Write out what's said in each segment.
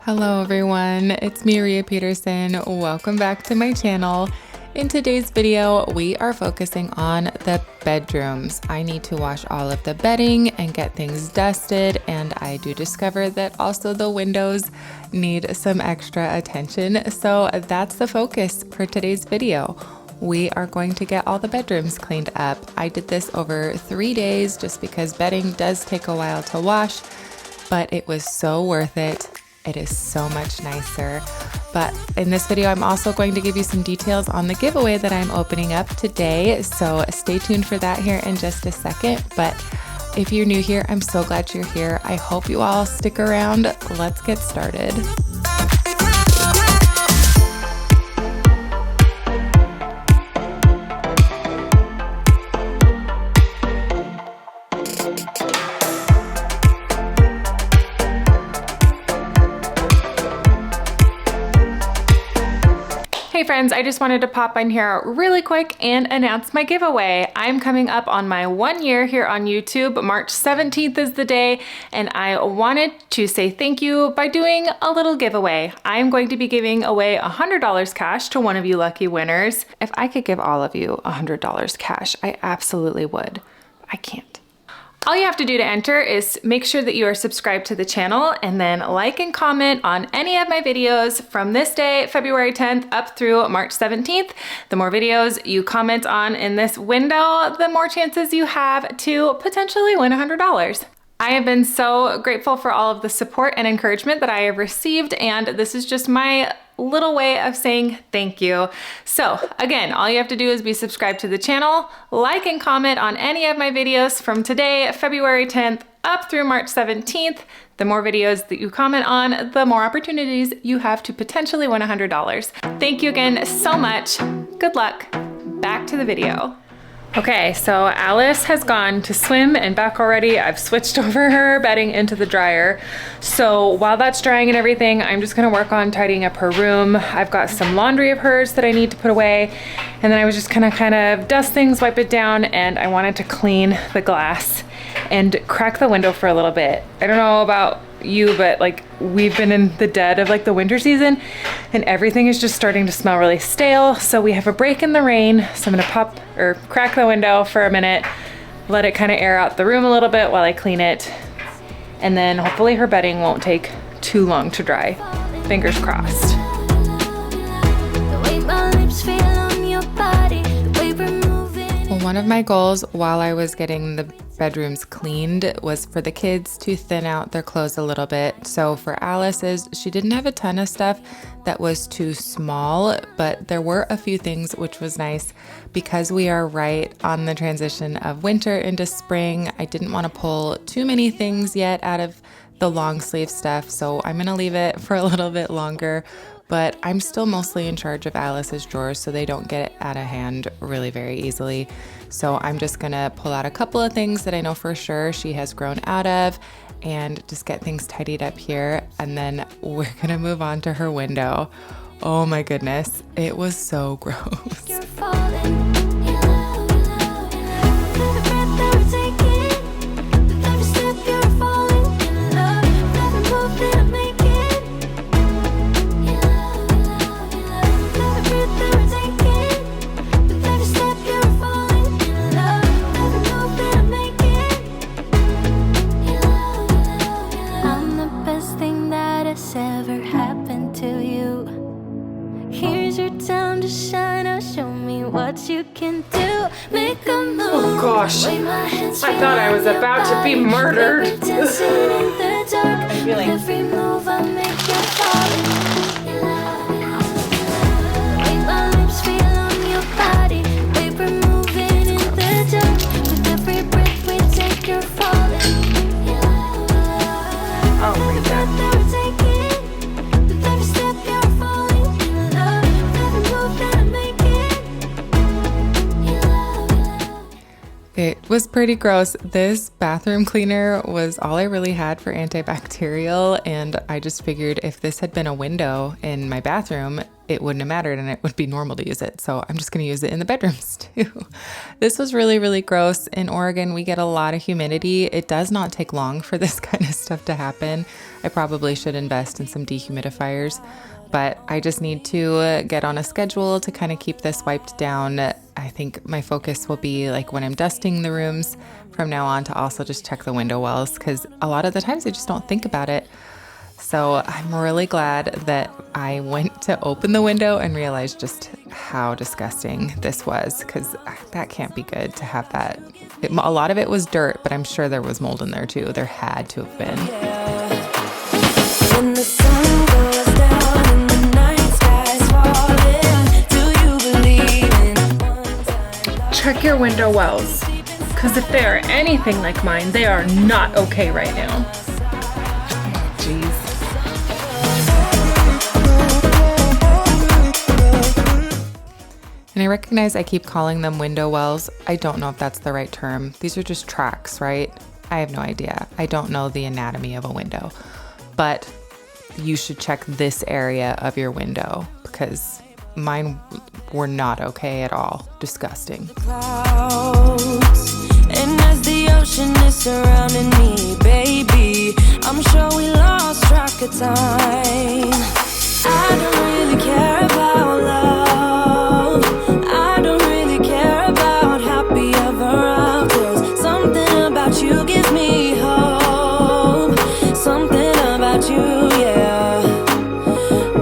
Hello everyone, it's me, Ria Peterson. Welcome back to my channel. In today's video, we are focusing on the bedrooms. I need to wash all of the bedding and get things dusted, and I do discover that also the windows need some extra attention. So that's the focus for today's video. We are going to get all the bedrooms cleaned up. I did this over 3 days just because bedding does take a while to wash, but it was so worth it. It is so much nicer. But in this video, I'm also going to give you some details on the giveaway that I'm opening up today. So stay tuned for that here in just a second. But if you're new here, I'm so glad you're here. I hope you all stick around. Let's get started. Hey friends, I just wanted to pop in here really quick and announce my giveaway. I'm coming up on my 1 year here on YouTube. March 17th is the day, and I wanted to say thank you by doing a little giveaway. I'm going to be giving away $100 cash to one of you lucky winners. If I could give all of you $100 cash, I absolutely would. I can't. All you have to do to enter is make sure that you are subscribed to the channel and then like and comment on any of my videos from this day, February 10th, up through March 17th. The more videos you comment on in this window, the more chances you have to potentially win $100. I have been so grateful for all of the support and encouragement that I have received, and this is just my little way of saying thank you. So again, all you have to do is be subscribed to the channel, like and comment on any of my videos from today, February 10th, up through March 17th. The more videos that you comment on, the more opportunities you have to potentially win $100. Thank you again so much. Good luck. Back to the video. Okay, so Alice has gone to swim and back already. I've switched over her bedding into the dryer. So while that's drying and everything, I'm just gonna work on tidying up her room. I've got some laundry of hers that I need to put away. And then I was just gonna kind of dust things, wipe it down, and I wanted to clean the glass and crack the window for a little bit. I don't know about you, but like we've been in the dead of like the winter season and everything is just starting to smell really stale. So we have a break in the rain. So I'm gonna crack the window for a minute, let it kind of air out the room a little bit while I clean it. And then hopefully her bedding won't take too long to dry. Fingers crossed. Well, one of my goals while I was getting the bedrooms cleaned was for the kids to thin out their clothes a little bit. So for Alice's, she didn't have a ton of stuff that was too small, but there were a few things which was nice because we are right on the transition of winter into spring. I didn't want to pull too many things yet out of the long sleeve stuff, so I'm gonna leave it for a little bit longer. But I'm still mostly in charge of Alice's drawers so they don't get out of hand really very easily. So I'm just gonna pull out a couple of things that I know for sure she has grown out of and just get things tidied up here. And then we're gonna move on to her window. Oh my goodness, it was so gross. What you can do, make a move. Oh gosh, I thought I was about to be murdered. Every move I make, you're falling. My lips feel on your body. Paper moving in the dark. With every breath we take, you're falling. Oh my God. With every step you're falling in love. With every move that I make. It was pretty gross. This bathroom cleaner was all I really had for antibacterial, and I just figured if this had been a window in my bathroom, it wouldn't have mattered and it would be normal to use it. So I'm just going to use it in the bedrooms too. This was really, really gross. In Oregon, we get a lot of humidity. It does not take long for this kind of stuff to happen. I probably should invest in some dehumidifiers, but I just need to get on a schedule to kind of keep this wiped down. I think my focus will be like when I'm dusting the rooms from now on to also just check the window wells, because a lot of the times I just don't think about it. So I'm really glad that I went to open the window and realized just how disgusting this was, because that can't be good to have that. A lot of it was dirt, but I'm sure there was mold in there too. There had to have been. When the sun goes down and the night sky's falling, do you believe in one-time Check your window wells, because if they are anything like mine, they are not okay right now. Jeez. And I recognize I keep calling them window wells. I don't know if that's the right term. These are just tracks, right? I have no idea. I don't know the anatomy of a window, but you should check this area of your window because mine were not okay at all. Disgusting. clouds. And as the ocean is surrounding me, baby, I'm sure we lost track of time. I don't really care about love. I don't really care about happy ever afters. Something about you gives me hope. Something about you, yeah.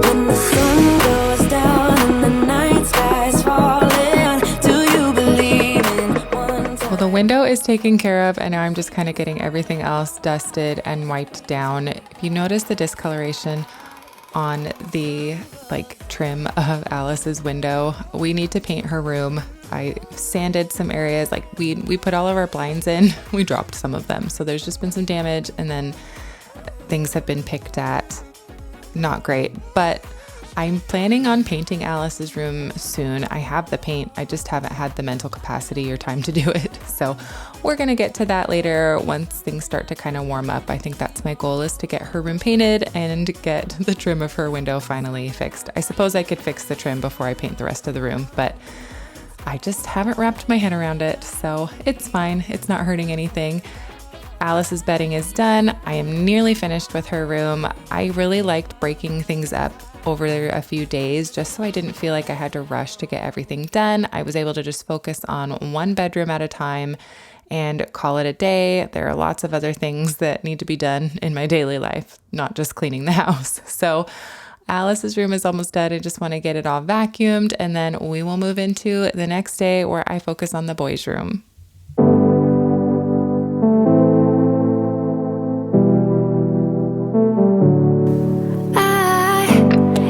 When the sun goes down and the night sky's falling, do you believe in one time? Well, the window is taken care of, and now I'm just kind of getting everything else dusted and wiped down. If you notice the discoloration on the trim of Alice's window, we need to paint her room. I sanded some areas, we put all of our blinds in, we dropped some of them. So there's just been some damage, and then things have been picked at. Not great, but I'm planning on painting Alice's room soon. I have the paint, I just haven't had the mental capacity or time to do it. So we're gonna get to that later once things start to kind of warm up. I think that's my goal, is to get her room painted and get the trim of her window finally fixed. I suppose I could fix the trim before I paint the rest of the room, but I just haven't wrapped my head around it. So it's fine, it's not hurting anything. Alice's bedding is done. I am nearly finished with her room. I really liked breaking things up over a few days just so I didn't feel like I had to rush to get everything done. I was able to just focus on one bedroom at a time and call it a day. There are lots of other things that need to be done in my daily life, not just cleaning the house. So Alice's room is almost done. I just want to get it all vacuumed, and then we will move into the next day where I focus on the boys' room.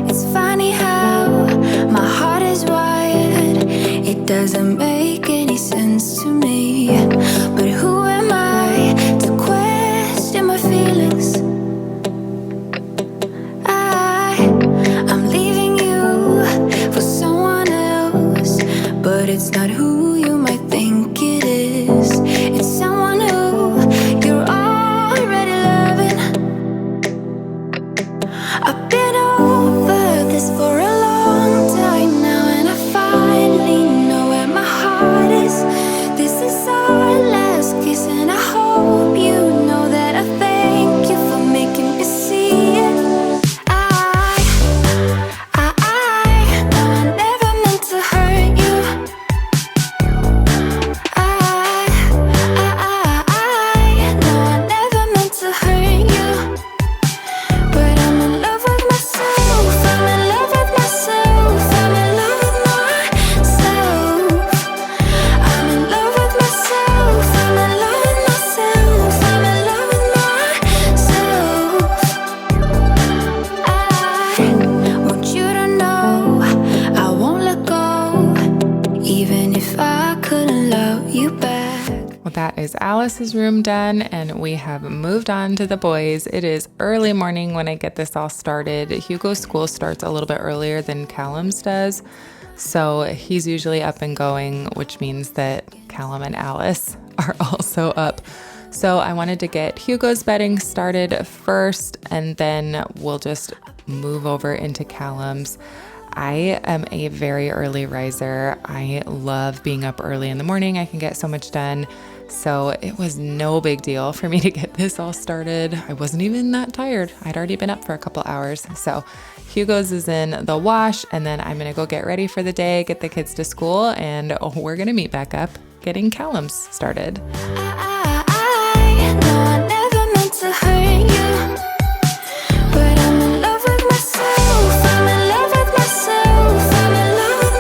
It's funny how my heart is wired. It doesn't make any sense to me. But who am I to question my feelings? I'm leaving you for someone else, but it's not who you might think it is. It's someone who you're already loving. I've been over this for a long time now, and I finally know where my heart is. This is our last kiss, and I hope you know that I thank you for making me see it. I know I never meant to hurt you. I know I never meant to hurt you. But I'm in love with myself. I'm in love with myself. I'm in love with myself. I'm in love with myself. I'm in love with myself. I'm in love with myself. I want you to know I won't let go, even if I couldn't love you back. Well, that is Alice's room done, and we have moved on to the boys. It is early morning when I get this all started. Hugo's school starts a little bit earlier than Callum's does, so he's usually up and going, which means that Callum and Alice are also up. So I wanted to get Hugo's bedding started first, and then we'll just move over into Callum's. I am a very early riser. I love being up early in the morning. I can get so much done. So it was no big deal for me to get this all started. I wasn't even that tired. I'd already been up for a couple hours. So Hugo's is in the wash, and then I'm gonna go get ready for the day, get the kids to school, and we're gonna meet back up getting Callum's started. I know I never meant to hurt you, but I'm in love with myself. I'm in love with myself. I'm in love with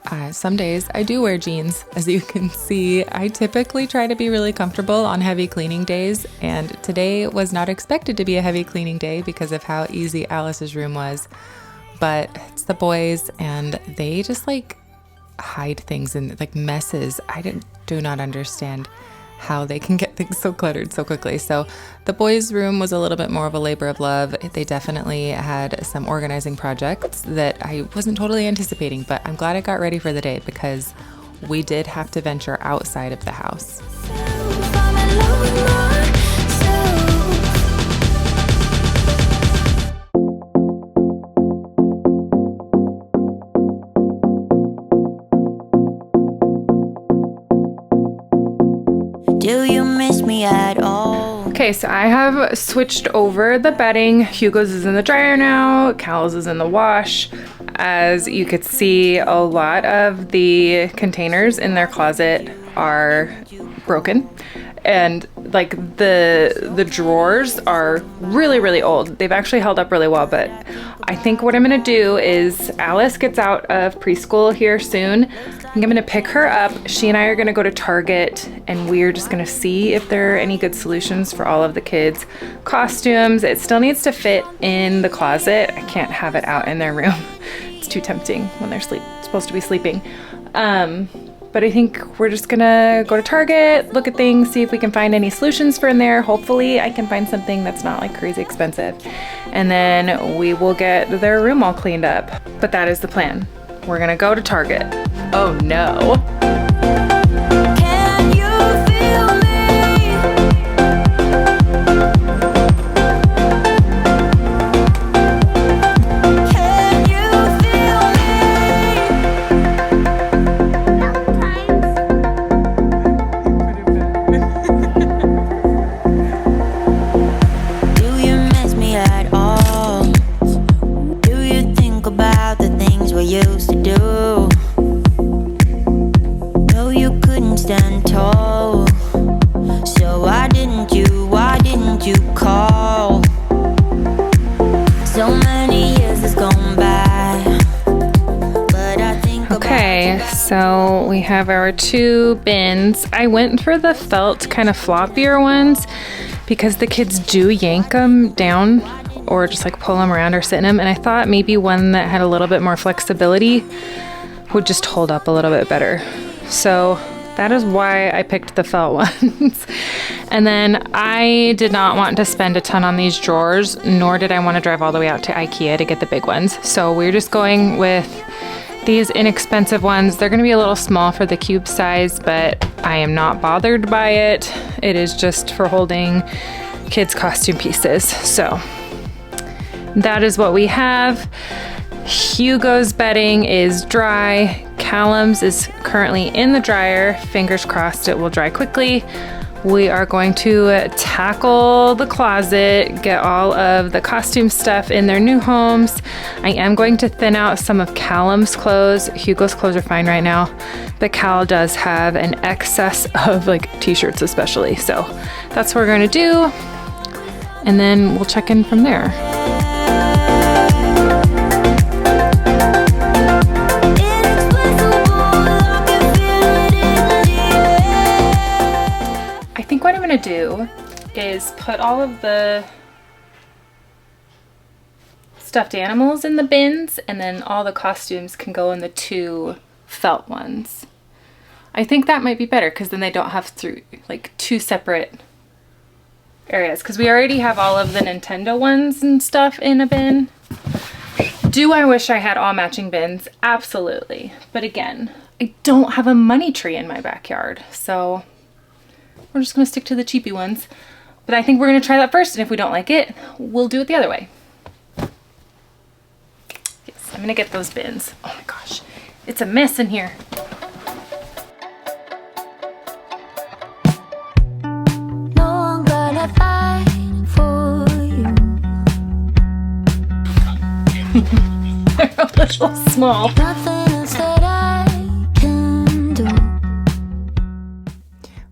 myself. Some days I do wear jeans. As you can see, I typically try to be really comfortable on heavy cleaning days, and today was not expected to be a heavy cleaning day because of how easy Alice's room was. But it's the boys, and they just like hide things and like messes. Do not understand how they can get things so cluttered so quickly. So the boys' room was a little bit more of a labor of love. They definitely had some organizing projects that I wasn't totally anticipating, but I'm glad I got ready for the day because we did have to venture outside of the house. I'm in love with myself. Do you miss me at all? Okay, so I have switched over the bedding. Hugo's is in the dryer now, Cal's is in the wash. As you could see, a lot of the containers in their closet are broken. And like the drawers are really, really old. They've actually held up really well, but I think what I'm gonna do is Alice gets out of preschool here soon. I think I'm gonna pick her up. She and I are gonna go to Target and we're just gonna see if there are any good solutions for all of the kids' costumes. It still needs to fit in the closet. I can't have it out in their room. It's too tempting when they're supposed to be sleeping. But I think we're just gonna go to Target, look at things, see if we can find any solutions for in there. Hopefully I can find something that's not like crazy expensive. And then we will get their room all cleaned up. But that is the plan. We're gonna go to Target. Oh no. Can you feel me? Can you feel me? Do you miss me at all? Do you think about the things we used to do? No, you couldn't stand tall. So why didn't you call? So many years has gone by, but I think Okay, so we have our two bins. I went for the felt kind of floppier ones because the kids do yank them down or just like pull them around or sit in them. And I thought maybe one that had a little bit more flexibility would just hold up a little bit better. So that is why I picked the felt ones. And then I did not want to spend a ton on these drawers, nor did I want to drive all the way out to IKEA to get the big ones. So we're just going with these inexpensive ones. They're going to be a little small for the cube size, but I am not bothered by it. It is just for holding kids' costume pieces. So that is what we have. Hugo's bedding is dry. Callum's is currently in the dryer. Fingers crossed it will dry quickly. We are going to tackle the closet, get all of the costume stuff in their new homes. I am going to thin out some of Callum's clothes. Hugo's clothes are fine right now, but Cal does have an excess of like t-shirts especially. So that's what we're going to do. And then we'll check in from there. I think what I'm gonna do is put all of the stuffed animals in the bins, and then all the costumes can go in the two felt ones. I think that might be better because then they don't have two separate areas, because we already have all of the Nintendo ones and stuff in a bin. Do I wish I had all matching bins? Absolutely. But again, I don't have a money tree in my backyard, so we're just gonna stick to the cheapy ones. But I think we're gonna try that first, and if we don't like it, we'll do it the other way. gonna get those bins. Oh my gosh, it's a mess in here. No, I'm gonna fight for you. They're a little small. Nothing else that I can do.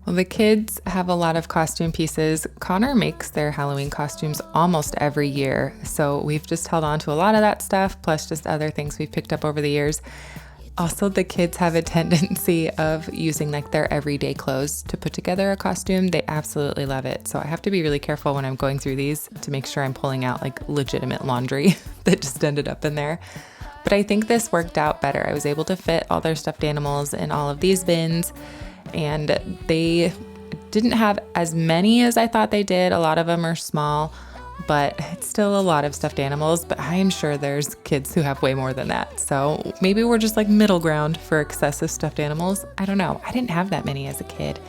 Well, the kids have a lot of costume pieces. Connor makes their Halloween costumes almost every year, so we've just held on to a lot of that stuff, plus just other things we've picked up over the years. Also, the kids have a tendency of using like their everyday clothes to put together a costume. They absolutely love it. So I have to be really careful when I'm going through these to make sure I'm pulling out like legitimate laundry that just ended up in there. But I think this worked out better. I was able to fit all their stuffed animals in all of these bins, and they didn't have as many as I thought they did. A lot of them are small, but it's still a lot of stuffed animals, but I am sure there's kids who have way more than that. So maybe we're just like middle ground for excessive stuffed animals. I don't know. I didn't have that many as a kid,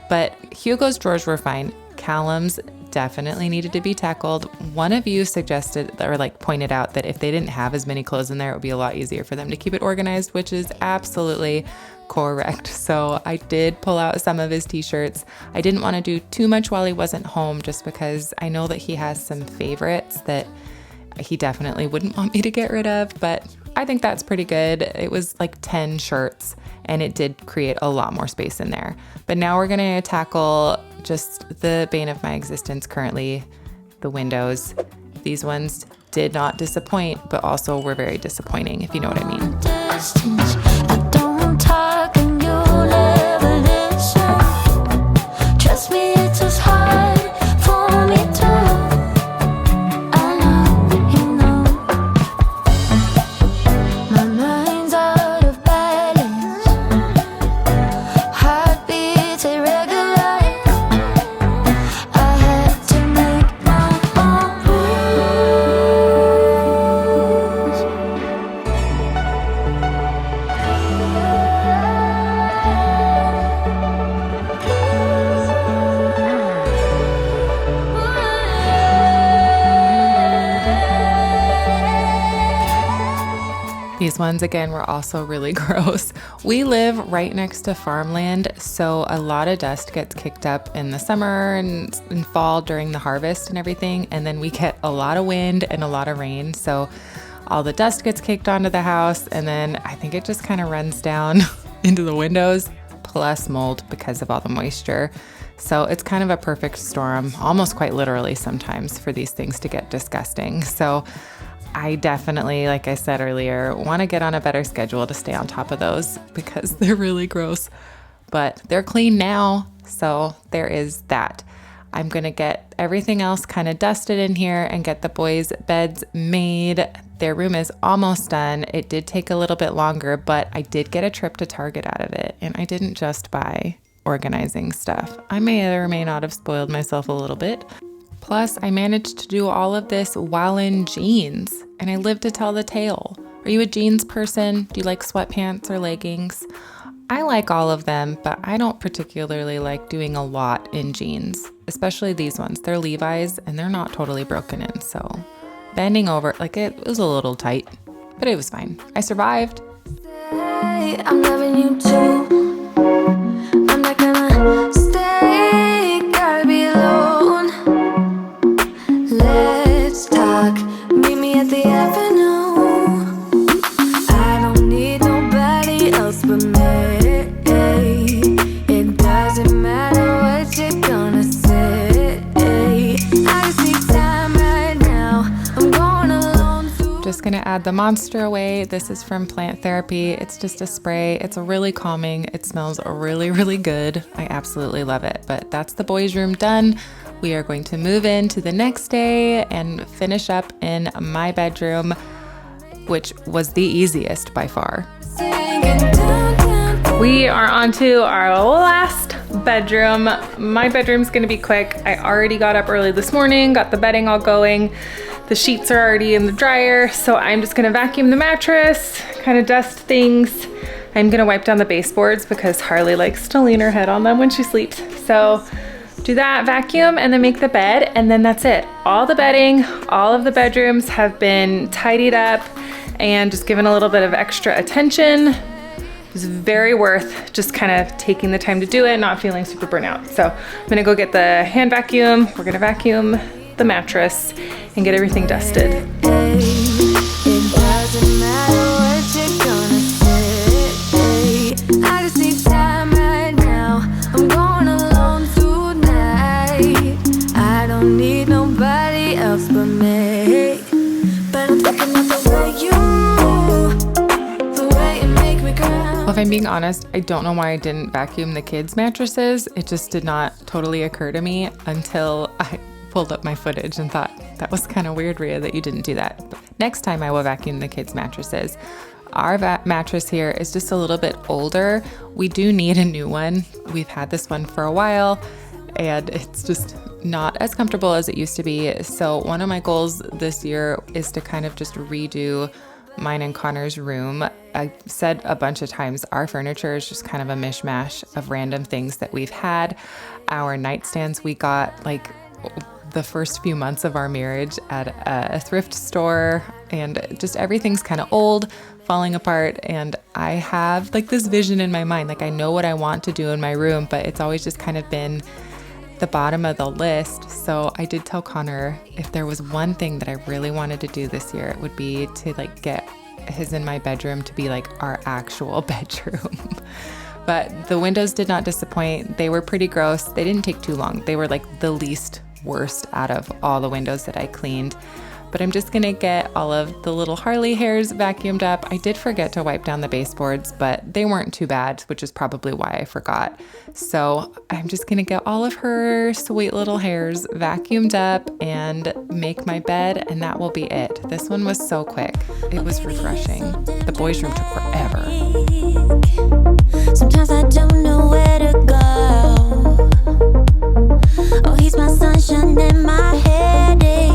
but Hugo's drawers were fine. Callum's definitely needed to be tackled. One of you suggested or like pointed out that if they didn't have as many clothes in there, it would be a lot easier for them to keep it organized, which is absolutely correct. So I did pull out some of his t-shirts. I didn't want to do too much while he wasn't home just because I know that he has some favorites that he definitely wouldn't want me to get rid of, but I think that's pretty good. It was like 10 shirts and it did create a lot more space in there. But now we're going to tackle just the bane of my existence currently, the windows. These ones did not disappoint, but also were very disappointing, if you know what I mean. Distance, I don't talk and you'll never listen. Trust me, it's as hard for me to. I know, you know. My mind's out of balance. Heartbeats irregular. I had to make my own rules. These ones, again, were also really gross. We live right next to farmland, so a lot of dust gets kicked up in the summer and in fall during the harvest and everything, and then we get a lot of wind and a lot of rain, so all the dust gets kicked onto the house, and then I think it just kind of runs down into the windows, plus mold because of all the moisture. So it's kind of a perfect storm, almost quite literally sometimes, for these things to get disgusting. So I definitely, like I said earlier, want to get on a better schedule to stay on top of those because they're really gross, but they're clean now. So there is that. I'm going to get everything else kind of dusted in here and get the boys' beds made. Their room is almost done. It did take a little bit longer, but I did get a trip to Target out of it, and I didn't just buy organizing stuff. I may or may not have spoiled myself a little bit. Plus, I managed to do all of this while in jeans, and I live to tell the tale. Are you a jeans person? Do you like sweatpants or leggings? I like all of them, but I don't particularly like doing a lot in jeans, especially these ones. They're Levi's, and they're not totally broken in, so bending over, like it was a little tight, but it was fine. I survived. I'm loving you too. I'm not gonna stay, gotta be alone. Let's talk, meet me at the avenue. I don't need nobody else but me. It doesn't matter what you're gonna say. I just need time right now. I'm going alone too. Just gonna add the Monster away. This is from Plant Therapy. It's just a spray. It's really calming. It smells really, really good. I absolutely love it. But that's the boys' room done. We are going to move into the next day and finish up in my bedroom, which was the easiest by far. We are on to our last bedroom. My bedroom's gonna be quick. I already got up early this morning, got the bedding all going. The sheets are already in the dryer, so I'm just gonna vacuum the mattress, kind of dust things. I'm gonna wipe down the baseboards because Harley likes to lean her head on them when she sleeps. So do that, vacuum, and then make the bed, and then that's it. All the bedding, all of the bedrooms have been tidied up and just given a little bit of extra attention. It was very worth just kind of taking the time to do it, not feeling super burnt out. So I'm gonna go get the hand vacuum. We're gonna vacuum the mattress and get everything dusted. It doesn't matter what you're gonna say. I just need time right now. I'm going alone tonight. I don't need nobody else but me. But I'm thinking of the way you move, the way you make me cry. Well, if I'm being honest, I don't know why I didn't vacuum the kids' mattresses. It just did not totally occur to me until I pulled up my footage and thought, that was kind of weird, Rhea, that you didn't do that. But next time I will vacuum the kids' mattresses. Our mattress here is just a little bit older. We do need a new one. We've had this one for a while and it's just not as comfortable as it used to be. So one of my goals this year is to kind of just redo mine and Connor's room. I said a bunch of times, our furniture is just kind of a mishmash of random things that we've had. Our nightstands we got like the first few months of our marriage at a thrift store, and just everything's kind of old, falling apart. And I have like this vision in my mind, like I know what I want to do in my room, but it's always just kind of been the bottom of the list. So I did tell Connor if there was one thing that I really wanted to do this year, it would be to like get his in my bedroom to be like our actual bedroom. But the windows did not disappoint. They were pretty gross. They didn't take too long. They were like the least worst out of all the windows that I cleaned. But I'm just gonna get all of the little Harley hairs vacuumed up. I did forget to wipe down the baseboards, but they weren't too bad, which is probably why I forgot. So I'm just gonna get all of her sweet little hairs vacuumed up and make my bed, and that will be it. This one was so quick. It was refreshing. The boys' room took forever. Sometimes I don't know where to go. Oh, he's my sunshine and my headache,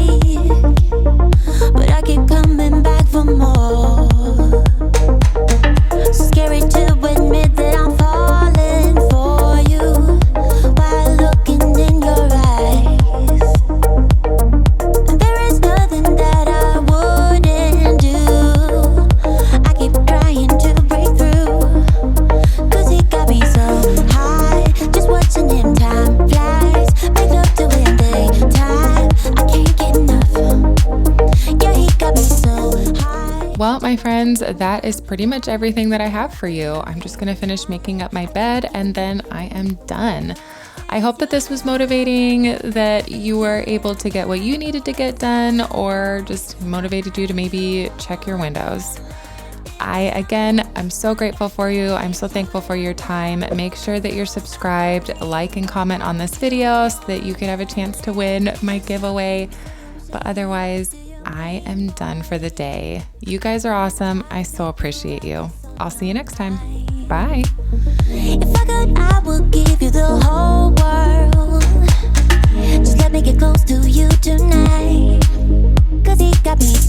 but I keep coming back for more. Scary to admit that I'm falling for you while looking in your eyes. And there is nothing that I wouldn't do. I keep trying to break through, 'cause he got me so high, just watching him. Time flies, make love to him daytime. I can't get enough. Yeah, he got me so high. Well, my friends, that is pretty much everything that I have for you. I'm just gonna finish making up my bed and then I am done. I hope that this was motivating, that you were able to get what you needed to get done, or just motivated you to maybe check your windows. I'm so grateful for you. I'm so thankful for your time. Make sure that you're subscribed, like and comment on this video so that you could have a chance to win my giveaway. But otherwise, I am done for the day. You guys are awesome. I so appreciate you. I'll see you next time. Bye. If I could, I would give you the whole world.